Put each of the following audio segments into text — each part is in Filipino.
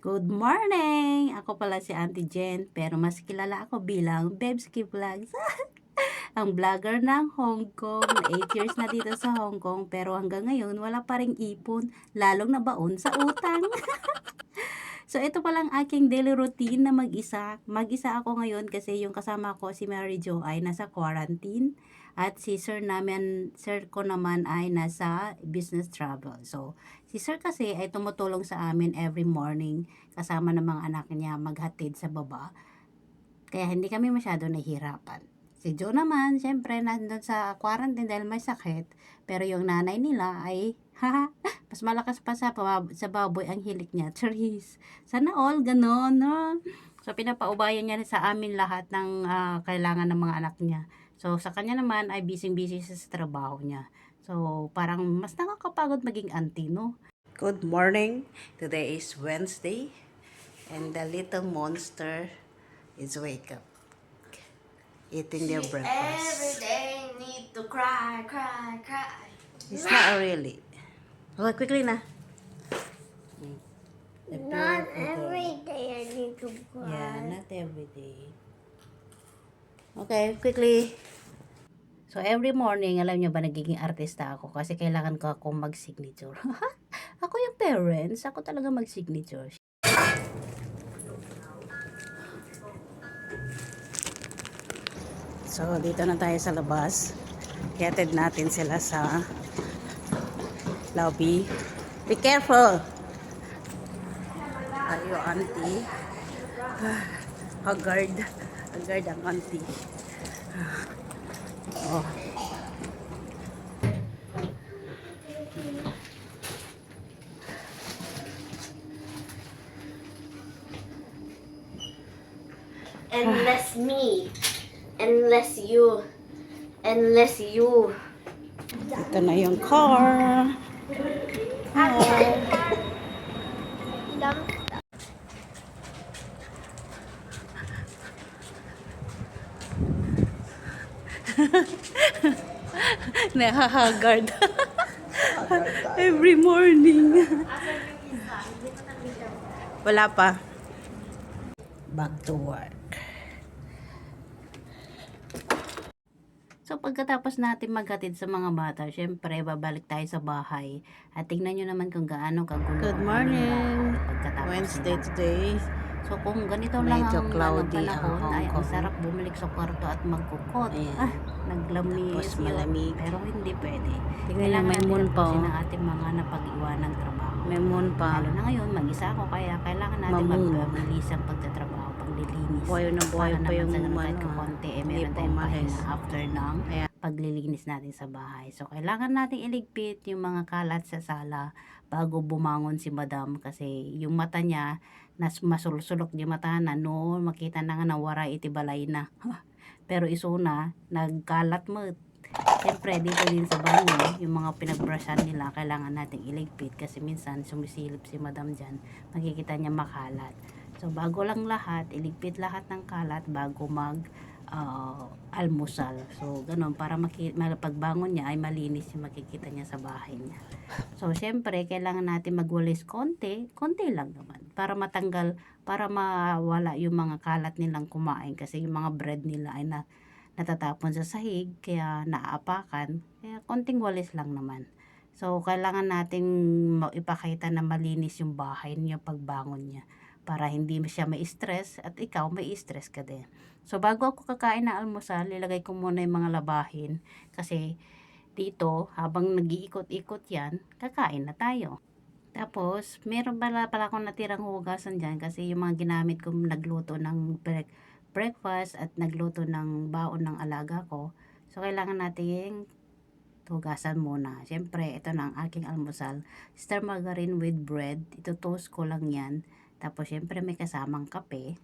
Good morning! Ako pala si Auntie Jen, pero mas kilala ako bilang Bebski Vlogs. Ang vlogger ng Hong Kong. 8 years na dito sa Hong Kong, pero hanggang ngayon wala pa ring ipon, lalong nabaon sa utang. So, ito palang aking daily routine na mag-isa. Mag-isa ako ngayon kasi yung kasama ko, si Mary Jo, ay nasa quarantine. At si sir ko naman ay nasa business travel. So, si sir kasi ay tumutulong sa amin every morning kasama ng mga anak niya maghatid sa baba. Kaya hindi kami masyado nahihirapan. Si Joe naman, syempre, nandun sa quarantine dahil may sakit. Pero yung nanay nila ay, haha, mas malakas pa sa baboy ang hilik niya. Charis. Sana all, ganon, no? So, pinapaubayan niya sa amin lahat ng kailangan ng mga anak niya. So, sa kanya naman ay busy-busy sa trabaho niya. So, parang mas nakakapagod maging auntie, no? Good morning. Today is Wednesday. And the little monster is wake up. Eating their Every breakfast. day need to cry, cry, cry. It's not really. Oh, quickly na. Not every day I need to cry. Yeah, not every day. Okay, quickly. So, every morning, alam nyo ba, nagiging artista ako kasi kailangan ko akong mag-signature. Ako yung parents, ako talaga mag-signature. So, dito na tayo sa labas. Ihatid natin sila sa lobby. Be careful! Ayo, auntie. Haggard. Haggard ang auntie. Oh. Unless me, unless you, unless you. Ito na yung car. Car. Nahahagard. Every morning. Wala pa. Back to work. So, pagkatapos natin maghatid sa mga bata, syempre, babalik tayo sa bahay. At tingnan nyo naman kung gaano kagulo. Good morning! Wednesday today. So, kung ganito lang ang cloudy panahon, ay ang sarap bumalik sa kwarto at magkukot. Ah, naglamis. Tapos malamig. Pero hindi pwede. Tingnan nyo, may moon pa. Kailangan natin ating mga napag-iwanang trabaho. May moon pa. Lalo na ngayon, mag-isa ako, kaya kailangan natin magbilis ang pagtatrabaho, paglilinis. Buhay na buhay pa yung konti, meron tayong pahinga after ng paglilinis natin sa bahay. So, kailangan natin iligpit yung mga kalat sa sala bago bumangon si madam kasi yung mata niya masulsulok di mata na no makita na nga nawara itibalay na. Pero isuna nagkalat mo. Siyempre dito din sa banyo yung mga pinagbrushan nila kailangan nating iligpit kasi minsan sumisilip si madam dyan, makikita niya makalat. So bago lang lahat iligpit lahat ng kalat bago mag almusal. So, ganun, para pagbangon niya ay malinis yung makikita niya sa bahay niya. So, syempre, kailangan natin magwalis konti lang naman, para matanggal, para mawala yung mga kalat nilang kumain, kasi yung mga bread nila ay natatapon sa sahig, kaya naaapakan, kaya konting walis lang naman. So, kailangan nating ipakita na malinis yung bahay niya pagbangon niya, para hindi siya may stress at ikaw may stress ka din. So, bago ako kakain na almusal, ilagay ko muna yung mga labahin. Kasi, dito, habang nag-iikot-ikot yan, kakain na tayo. Tapos, meron pala akong natirang hugasan dyan. Kasi yung mga ginamit ko nagluto ng breakfast at nagluto ng baon ng alaga ko. So, kailangan nating hugasan muna. Siyempre, ito na ang aking almusal. Star margarine with bread. Ito toast ko lang yan. Tapos, siyempre, may kasamang kape.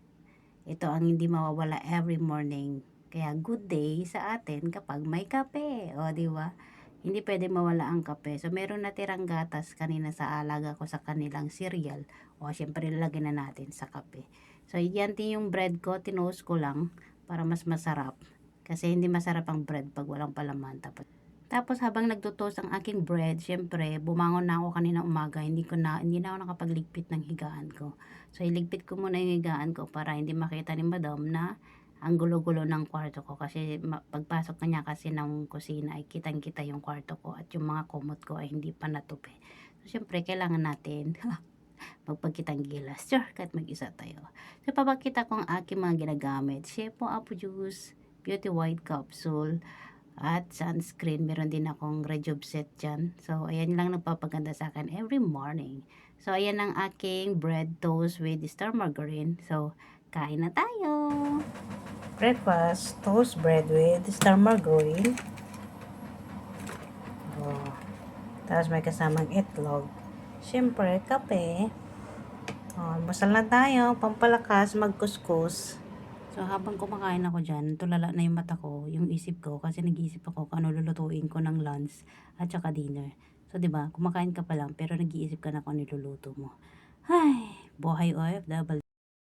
Ito ang hindi mawawala every morning. Kaya good day sa atin kapag may kape. O, di ba? Hindi pwede mawala ang kape. So, meron natirang gatas kanina sa alaga ko sa kanilang cereal. O, syempre, lalagyan na natin sa kape. So, yan din yung bread ko. Tinoast ko lang para mas masarap. Kasi hindi masarap ang bread pag walang palaman. Tapos, Tapos habang nagtutoast ang aking bread, syempre, bumangon na ako kanina umaga, hindi na ako nakapagligpit ng higaan ko. So, iligpit ko muna yung higaan ko para hindi makita ni madam na ang gulo-gulo ng kwarto ko. Kasi pagpasok na niya kasi ng kusina ay kitang-kita yung kwarto ko at yung mga kumot ko ay hindi pa natupi. So, syempre, kailangan natin magpagkitang gilas. Sure, kahit mag-isa tayo. So, papakita ko ang aking mga ginagamit. Shampoo, apple juice, beauty white capsule, at sunscreen. Meron din akong rejuve set dyan. So, ayan lang nagpapaganda sa akin every morning. So, ayan ang aking bread toast with star margarine. So, kain na tayo! Breakfast, toast bread with star margarine. Oh. Tapos may kasamang itlog. Siyempre, kape. Oh, basal na tayo. Pampalakas, magkuskus. So, habang kumakain ako dyan, tulala na yung mata ko, yung isip ko, kasi nag-iisip ako kung ano lulutuin ko ng lunch at saka dinner. So, di ba kumakain ka pa lang, pero nag-iisip ka na kung ano niluluto mo. Ay, buhay OFW.